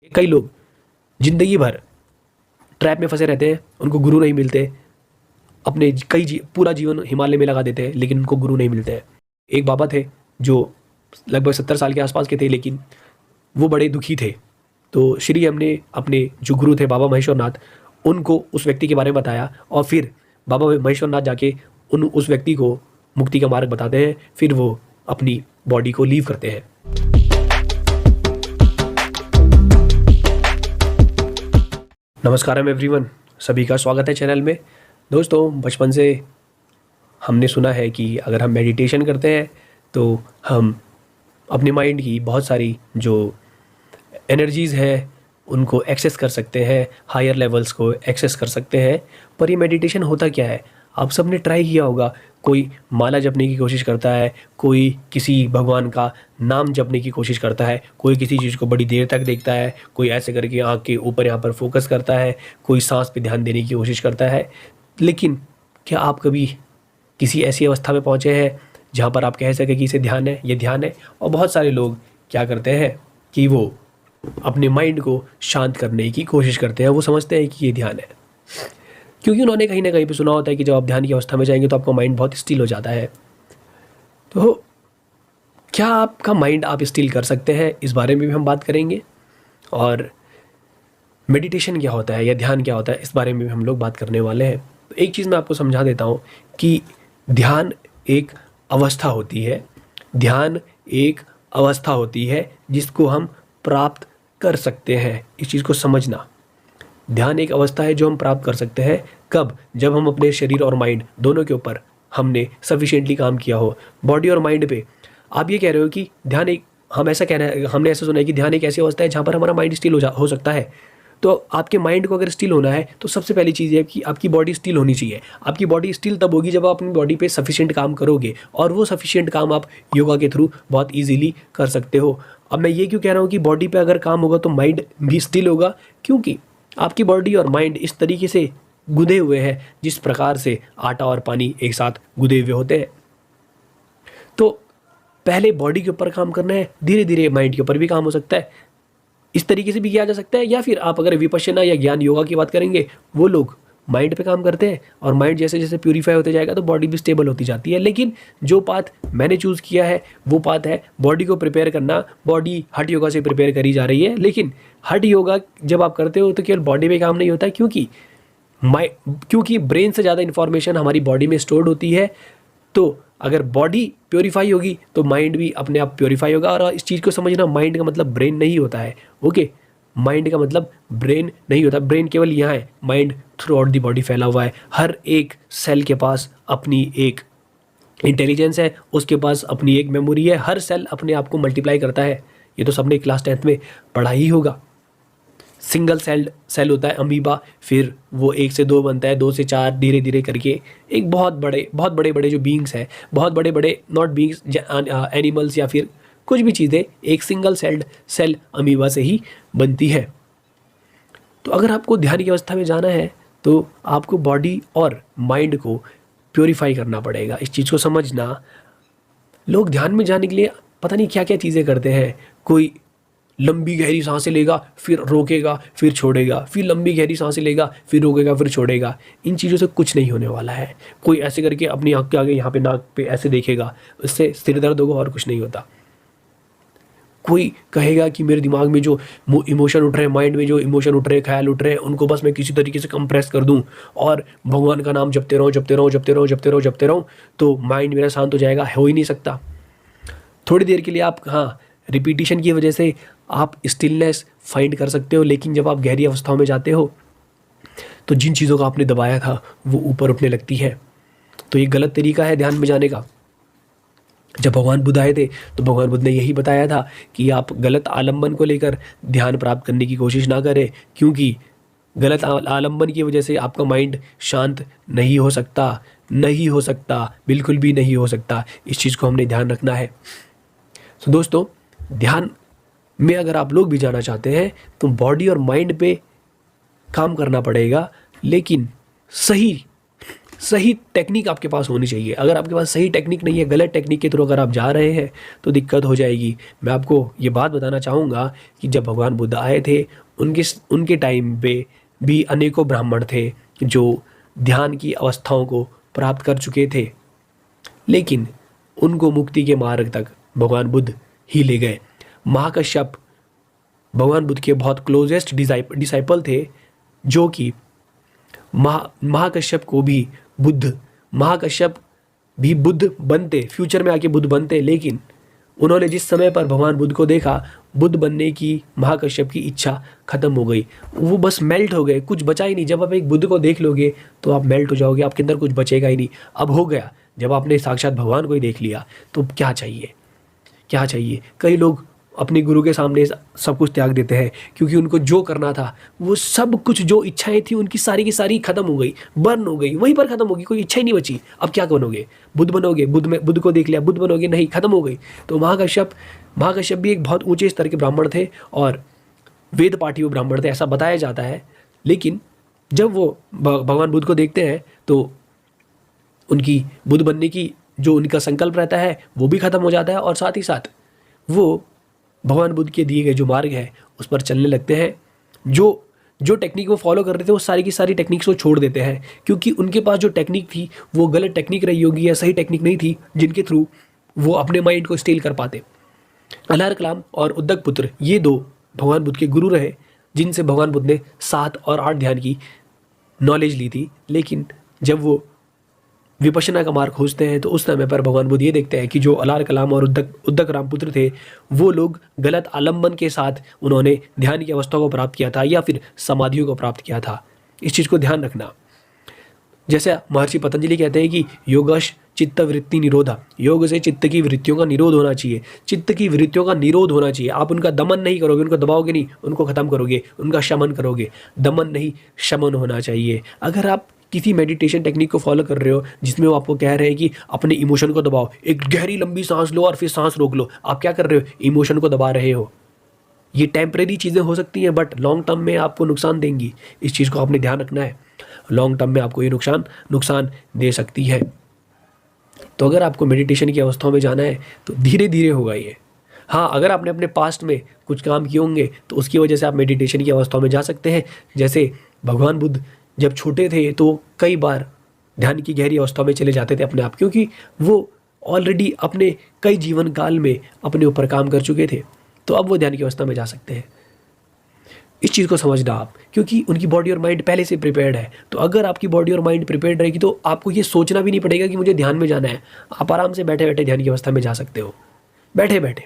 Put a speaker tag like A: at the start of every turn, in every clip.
A: कई लोग जिंदगी भर ट्रैप में फंसे रहते हैं, उनको गुरु नहीं मिलते। अपने पूरा जीवन हिमालय में लगा देते हैं लेकिन उनको गुरु नहीं मिलते हैं। एक बाबा थे जो लगभग 70 साल के आसपास के थे, लेकिन वो बड़े दुखी थे। तो श्री हम ने अपने जो गुरु थे बाबा महेश्वर नाथ, उनको उस व्यक्ति के बारे में बताया और फिर बाबा महेश्वर नाथ जाके उस व्यक्ति को मुक्ति का मार्ग बताते हैं। फिर वो अपनी बॉडी को लीव करते हैं। नमस्कारम एवरीवन, सभी का स्वागत है चैनल में। दोस्तों, बचपन से हमने सुना है कि अगर हम मेडिटेशन करते हैं तो हम अपने माइंड की बहुत सारी जो एनर्जीज़ हैं उनको एक्सेस कर सकते हैं, हायर लेवल्स को एक्सेस कर सकते हैं। पर ये मेडिटेशन होता क्या है? आप सब ने ट्राई किया होगा। कोई माला जपने की कोशिश करता है, कोई किसी भगवान का नाम जपने की कोशिश करता है, कोई किसी चीज़ को बड़ी देर तक देखता है, कोई ऐसे करके आँख के ऊपर यहाँ पर फोकस करता है, कोई सांस पे ध्यान देने की कोशिश करता है। लेकिन क्या आप कभी किसी ऐसी अवस्था में पहुँचे हैं जहाँ पर आप कह सकें कि इसे ध्यान है, ये ध्यान है? और बहुत सारे लोग क्या करते हैं कि वो अपने माइंड को शांत करने की कोशिश करते हैं। वो समझते हैं कि ये ध्यान है, क्योंकि उन्होंने कहीं ना कहीं पे सुना होता है कि जब आप ध्यान की अवस्था में जाएंगे तो आपका माइंड बहुत स्टिल हो जाता है। तो क्या आपका माइंड आप स्टिल कर सकते हैं, इस बारे में भी हम बात करेंगे। और मेडिटेशन क्या होता है या ध्यान क्या होता है, इस बारे में भी हम लोग बात करने वाले हैं। तो एक चीज़ मैं आपको समझा देता हूँ कि ध्यान एक अवस्था होती है। ध्यान एक अवस्था होती है जिसको हम प्राप्त कर सकते हैं। इस चीज़ को समझना, ध्यान एक अवस्था है जो हम प्राप्त कर सकते हैं। कब? जब हम अपने शरीर और माइंड दोनों के ऊपर हमने सफिशिएंटली काम किया हो। बॉडी और माइंड पे आप ये कह रहे हो कि ध्यान एक, हम ऐसा कहना है, हमने ऐसा सुना है कि ध्यान एक ऐसी अवस्था है जहाँ पर हमारा माइंड स्टिल हो सकता है। तो आपके माइंड को अगर स्टिल होना है तो सबसे पहली चीज़ है कि आपकी बॉडी स्टिल होनी चाहिए। आपकी बॉडी स्टिल तब होगी जब आप अपनी बॉडी पे सफिशिएंट काम करोगे, और वो सफिशिएंट काम आप योगा के थ्रू बहुत ईजीली कर सकते हो। अब मैं ये क्यों कह रहा हूँ कि बॉडी पे अगर काम होगा तो माइंड भी स्टिल होगा? क्योंकि आपकी बॉडी और माइंड इस तरीके से गुदे हुए हैं जिस प्रकार से आटा और पानी एक साथ गुदे हुए होते हैं। तो पहले बॉडी के ऊपर काम करना है, धीरे धीरे माइंड के ऊपर भी काम हो सकता है। इस तरीके से भी किया जा सकता है। या फिर आप अगर विपश्यना या ज्ञान योगा की बात करेंगे, वो लोग माइंड पे काम करते हैं और माइंड जैसे जैसे प्यूरीफाई होते जाएगा तो बॉडी भी स्टेबल होती जाती है। लेकिन जो पाथ मैंने चूज़ किया है वो पाथ है बॉडी को प्रिपेयर करना। बॉडी हठ योगा से प्रिपेयर करी जा रही है, लेकिन हठ योगा जब आप करते हो तो केवल बॉडी में काम नहीं होता है, क्योंकि ब्रेन से ज़्यादा इन्फॉर्मेशन हमारी बॉडी में स्टोर्ड होती है। तो अगर बॉडी प्योरीफाई होगी तो माइंड भी अपने आप प्योरीफाई होगा। और इस चीज़ को समझना, माइंड का मतलब ब्रेन नहीं होता है। ओके, माइंड का मतलब ब्रेन नहीं होता। ब्रेन केवल यहाँ है, mind through out the body फैला हुआ है। हर एक सेल के पास अपनी एक इंटेलिजेंस है, उसके पास अपनी एक मेमोरी है। हर सेल अपने आप को मल्टीप्लाई करता है। ये तो सबने क्लास 10th में पढ़ा ही होगा। सिंगल सेल होता है अमीबा, फिर वो 1 से 2 बनता है, 2 से 4, धीरे धीरे करके एक बहुत बड़े बड़े जो बींग्स हैं, बहुत बड़े बड़े नॉट बींग्स, एनिमल्स या फिर कुछ भी चीज़ें एक सिंगल सेल अमीबा से ही बनती है। तो अगर आपको ध्यान की अवस्था में जाना है तो आपको बॉडी और माइंड को प्योरीफाई करना पड़ेगा। इस चीज़ को समझना। लोग ध्यान में जाने के लिए पता नहीं क्या क्या चीज़ें करते हैं। कोई लंबी गहरी सांसें लेगा, फिर रोकेगा, फिर छोड़ेगा, फिर लंबी गहरी सांसें लेगा, फिर रोकेगा, फिर छोड़ेगा। इन चीज़ों से कुछ नहीं होने वाला है। कोई ऐसे करके अपनी आँख के आगे यहाँ पे नाक पे ऐसे देखेगा, इससे सिर दर्द होगा और कुछ नहीं होता। कोई कहेगा कि मेरे दिमाग में जो इमोशन उठ रहे हैं, माइंड में जो इमोशन उठ रहे हैं, ख्याल उठ रहे हैं, उनको बस मैं किसी तरीके से कंप्रेस कर दूं और भगवान का नाम जपते रहूं तो माइंड मेरा शांत हो जाएगा। हो ही नहीं सकता। थोड़ी देर के लिए आप, हाँ, रिपीटिशन की वजह से आप स्टिलनेस फाइंड कर सकते हो, लेकिन जब आप गहरी अवस्थाओं में जाते हो तो जिन चीज़ों का आपने दबाया था वो ऊपर उठने लगती है। तो ये गलत तरीका है ध्यान में जाने का। जब भगवान बुद्ध आए थे तो भगवान बुद्ध ने यही बताया था कि आप गलत आलम्बन को लेकर ध्यान प्राप्त करने की कोशिश ना करें, क्योंकि गलत आलम्बन की वजह से आपका माइंड शांत नहीं हो सकता, बिल्कुल भी नहीं हो सकता। इस चीज़ को हमने ध्यान रखना है। तो दोस्तों, ध्यान में अगर आप लोग भी जाना चाहते हैं तो बॉडी और माइंड पे काम करना पड़ेगा, लेकिन सही सही टेक्निक आपके पास होनी चाहिए। अगर आपके पास सही टेक्निक नहीं है, गलत टेक्निक के थ्रू अगर आप जा रहे हैं तो दिक्कत हो जाएगी। मैं आपको ये बात बताना चाहूँगा कि जब भगवान बुद्ध आए थे उनके टाइम पे भी अनेकों ब्राह्मण थे जो ध्यान की अवस्थाओं को प्राप्त कर चुके थे, लेकिन उनको मुक्ति के मार्ग तक भगवान बुद्ध ही ले गए। महाकश्यप भगवान बुद्ध के बहुत क्लोजेस्ट डिसाइपल थे, जो कि महाकश्यप भी बुद्ध बनते, फ्यूचर में आके बुद्ध बनते, लेकिन उन्होंने जिस समय पर भगवान बुद्ध को देखा, बुद्ध बनने की महाकश्यप की इच्छा खत्म हो गई। वो बस मेल्ट हो गए, कुछ बचा ही नहीं। जब आप एक बुद्ध को देख लोगे तो आप मेल्ट हो जाओगे, आपके अंदर कुछ बचेगा ही नहीं। अब हो गया, जब आपने साक्षात भगवान को ही देख लिया तो क्या चाहिए, क्या चाहिए। कई लोग अपने गुरु के सामने सब कुछ त्याग देते हैं, क्योंकि उनको जो करना था वो सब कुछ, जो इच्छाएं थी उनकी सारी की सारी खत्म हो गई, बर्न हो गई, वहीं पर खत्म होगी, कोई इच्छा ही नहीं बची। अब क्या बनोगे, बुद्ध बनोगे, बुद्ध को देख लिया, बुद्ध बनोगे, नहीं, खत्म हो गई। तो महाकश्यप भी एक बहुत ऊंचे स्तर के ब्राह्मण थे और वेद पाठी वो ब्राह्मण थे, ऐसा बताया जाता है। लेकिन जब वो भगवान बुद्ध को देखते हैं तो उनकी बुद्ध बनने की जो उनका संकल्प रहता है वो भी खत्म हो जाता है, और साथ ही साथ वो भगवान बुद्ध के दिए गए जो मार्ग है उस पर चलने लगते हैं। जो टेक्निक वो फॉलो कर रहे थे वो सारी की सारी टेक्निक्स को छोड़ देते हैं, क्योंकि उनके पास जो टेक्निक थी वो गलत टेक्निक रही होगी या सही टेक्निक नहीं थी, जिनके थ्रू वो अपने माइंड को स्टील कर पाते। अलार कलाम और उद्दक पुत्र ये दो भगवान बुद्ध के गुरु रहे, जिनसे भगवान बुद्ध ने 7 और 8 ध्यान की नॉलेज ली थी। लेकिन जब वो विपश्यना का मार्ग खोजते हैं तो उस समय पर भगवान बुद्ध ये देखते हैं कि जो अलार कलाम और उद्दक राम पुत्र थे, वो लोग गलत आलम्बन के साथ उन्होंने ध्यान की अवस्था को प्राप्त किया था या फिर समाधियों को प्राप्त किया था। इस चीज़ को ध्यान रखना। जैसे महर्षि पतंजलि कहते हैं कि योगश चित्त वृत्ति निरोधा, योग से चित्त की वृत्तियों का निरोध होना चाहिए, चित्त की वृत्तियों का निरोध होना चाहिए। आप उनका दमन नहीं करोगे, उनको दबाओगे नहीं, उनको खत्म करोगे, उनका शमन करोगे। दमन नहीं, शमन होना चाहिए। अगर आप किसी मेडिटेशन टेक्निक को फॉलो कर रहे हो जिसमें वो आपको कह रहे हैं कि अपने इमोशन को दबाओ, एक गहरी लंबी सांस लो और फिर सांस रोक लो, आप क्या कर रहे हो, इमोशन को दबा रहे हो। ये टेम्परेरी चीज़ें हो सकती हैं बट लॉन्ग टर्म में आपको नुकसान देंगी। इस चीज़ को आपने ध्यान रखना है, लॉन्ग टर्म में आपको ये नुकसान दे सकती है। तो अगर आपको मेडिटेशन की अवस्थाओं में जाना है तो धीरे धीरे होगा ये। हाँ, अगर आपने अपने पास्ट में कुछ काम किए होंगे तो उसकी वजह से आप मेडिटेशन की अवस्थाओं में जा सकते हैं। जैसे भगवान बुद्ध जब छोटे थे तो कई बार ध्यान की गहरी अवस्थाओं में चले जाते थे अपने आप, क्योंकि वो ऑलरेडी अपने कई जीवन काल में अपने ऊपर काम कर चुके थे, तो अब वो ध्यान की अवस्था में जा सकते हैं। इस चीज़ को समझना आप, क्योंकि उनकी बॉडी और माइंड पहले से प्रिपेयर्ड है। तो अगर आपकी बॉडी और माइंड प्रिपेयर्ड रहेगी तो आपको ये सोचना भी नहीं पड़ेगा कि मुझे ध्यान में जाना है। आप आराम से बैठे बैठे ध्यान की अवस्था में जा सकते हो, बैठे बैठे।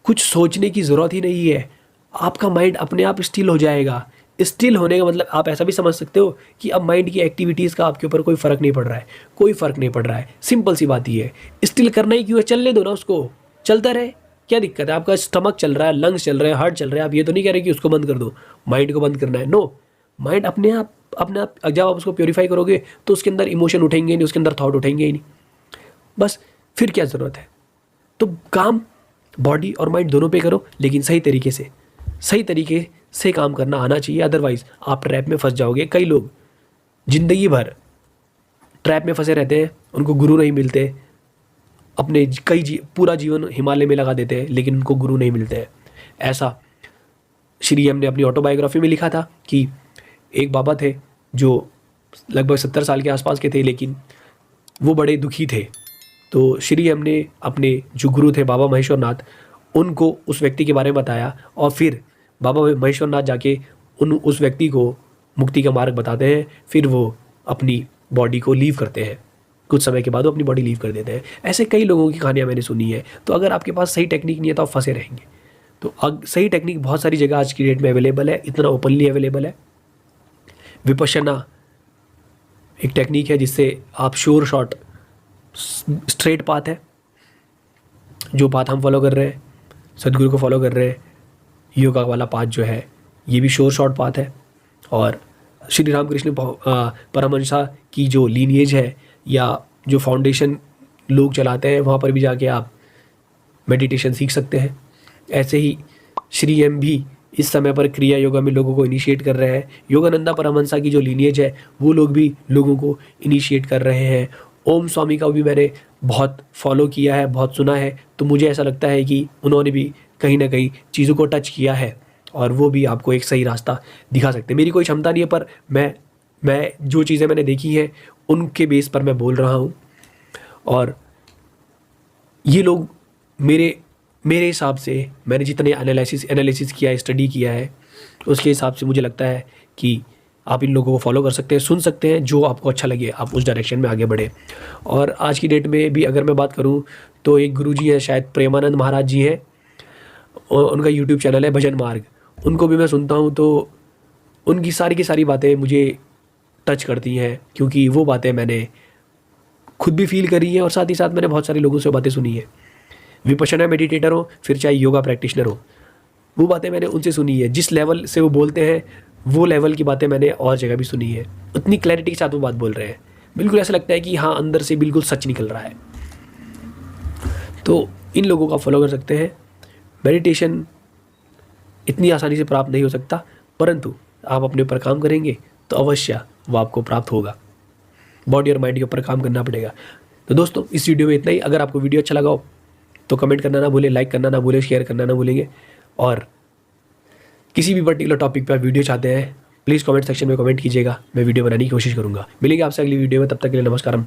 A: कुछ सोचने की ज़रूरत ही नहीं है, आपका माइंड अपने आप स्टिल हो जाएगा। स्टिल होने का मतलब आप ऐसा भी समझ सकते हो कि अब माइंड की एक्टिविटीज़ का आपके ऊपर कोई फ़र्क नहीं पड़ रहा है, कोई फ़र्क नहीं पड़ रहा है। सिंपल सी बात ही है, स्टिल करना ही क्यों है, चलने दो ना उसको, चलता रहे, क्या दिक्कत है। आपका स्टमक चल रहा है, लंग्स चल रहे हैं, हार्ट चल रहा है, आप ये तो नहीं कह रहे कि उसको बंद कर दो, माइंड को बंद करना है। नो, माइंड अपने आप जब आप उसको प्योरीफाई करोगे तो उसके अंदर इमोशन उठेंगे नहीं, उसके अंदर थॉट उठेंगे ही नहीं, बस फिर क्या ज़रूरत है। तो काम बॉडी और माइंड दोनों पे करो, लेकिन सही तरीके से काम करना आना चाहिए, अदरवाइज आप ट्रैप में फंस जाओगे। कई लोग जिंदगी भर ट्रैप में फंसे रहते हैं, उनको गुरु नहीं मिलते, अपने पूरा जीवन हिमालय में लगा देते हैं लेकिन उनको गुरु नहीं मिलते हैं। ऐसा श्री एम ने अपनी ऑटोबायोग्राफी में लिखा था कि एक बाबा थे जो लगभग 70 साल के आसपास के थे, लेकिन वो बड़े दुखी थे। तो श्री एम ने अपने जो गुरु थे बाबा महेश्वरनाथ, उनको उस व्यक्ति के बारे में बताया, और फिर बाबा महेश्वरनाथ जाके उस व्यक्ति को मुक्ति का मार्ग बताते हैं। फिर वो अपनी बॉडी को लीव करते हैं, कुछ समय के बाद वो अपनी बॉडी लीव कर देते हैं। ऐसे कई लोगों की कहानियाँ मैंने सुनी है। तो अगर आपके पास सही टेक्निक नहीं है तो आप फंसे रहेंगे। तो सही टेक्निक बहुत सारी जगह आज की डेट में अवेलेबल है, इतना ओपनली अवेलेबल है। विपश्यना एक टेक्निक है जिससे आप श्योर शॉट स्ट्रेट पाथ है, जो पाथ हम फॉलो कर रहे हैं, सदगुरु को फॉलो कर रहे हैं, योगा वाला पाथ जो है ये भी श्योर शॉट पाथ है। और श्री रामकृष्ण परमहंसा की जो लीनिएज है या जो फाउंडेशन लोग चलाते हैं, वहाँ पर भी जाके आप मेडिटेशन सीख सकते हैं। ऐसे ही श्री एम भी इस समय पर क्रिया योगा में लोगों को इनिशिएट कर रहे हैं। योगानंदा परमहंसा की जो लीनिएज है वो लोग भी लोगों को इनिशिएट कर रहे हैं। ओम स्वामी का भी मैंने बहुत फॉलो किया है, बहुत सुना है, तो मुझे ऐसा लगता है कि उन्होंने भी कहीं ना कहीं चीज़ों को टच किया है और वो भी आपको एक सही रास्ता दिखा सकते हैं। मेरी कोई क्षमता नहीं है, पर मैं जो चीज़ें मैंने देखी हैं उनके बेस पर मैं बोल रहा हूँ। और ये लोग मेरे मेरे हिसाब से मैंने जितने एनालिसिस किया है, स्टडी किया है, उसके हिसाब से मुझे लगता है कि आप इन लोगों को फॉलो कर सकते हैं, सुन सकते हैं, जो आपको अच्छा लगे आप उस डायरेक्शन में आगे बढ़े। और आज की डेट में भी अगर मैं बात करूं तो एक गुरुजी हैं, शायद प्रेमानंद महाराज जी हैं, और उनका यूट्यूब चैनल है भजन मार्ग। उनको भी मैं सुनता हूं तो उनकी सारी की सारी बातें मुझे टच करती हैं, क्योंकि वो बातें मैंने खुद भी फील करी है और साथ ही साथ मैंने बहुत सारे लोगों से बातें सुनी है। विपश्यना मेडिटेटर हो फिर चाहे योगा प्रैक्टिशनर हो, वो बातें मैंने उनसे सुनी है। जिस लेवल से वो बोलते हैं वो लेवल की बातें मैंने और जगह भी सुनी है। उतनी क्लैरिटी के साथ वो बात बोल रहे हैं, बिल्कुल ऐसा लगता है कि हाँ, अंदर से बिल्कुल सच निकल रहा है। तो इन लोगों का फॉलो कर सकते हैं। मेडिटेशन इतनी आसानी से प्राप्त नहीं हो सकता, परंतु आप अपने ऊपर काम करेंगे तो अवश्य वो आपको प्राप्त होगा। बॉडी और माइंड के ऊपर काम करना पड़ेगा। तो दोस्तों, इस वीडियो में इतना ही। अगर आपको वीडियो अच्छा लगा हो तो कमेंट करना ना भूलें, लाइक करना ना भूलें, शेयर करना ना भूलेंगे। और किसी भी पर्टिकुलर टॉपिक पर वीडियो चाहते हैं प्लीज़ कमेंट सेक्शन में कमेंट कीजिएगा, मैं वीडियो बनाने की कोशिश करूँगा। मिलेंगे आपसे अगली वीडियो में, तब तक के लिए नमस्कार।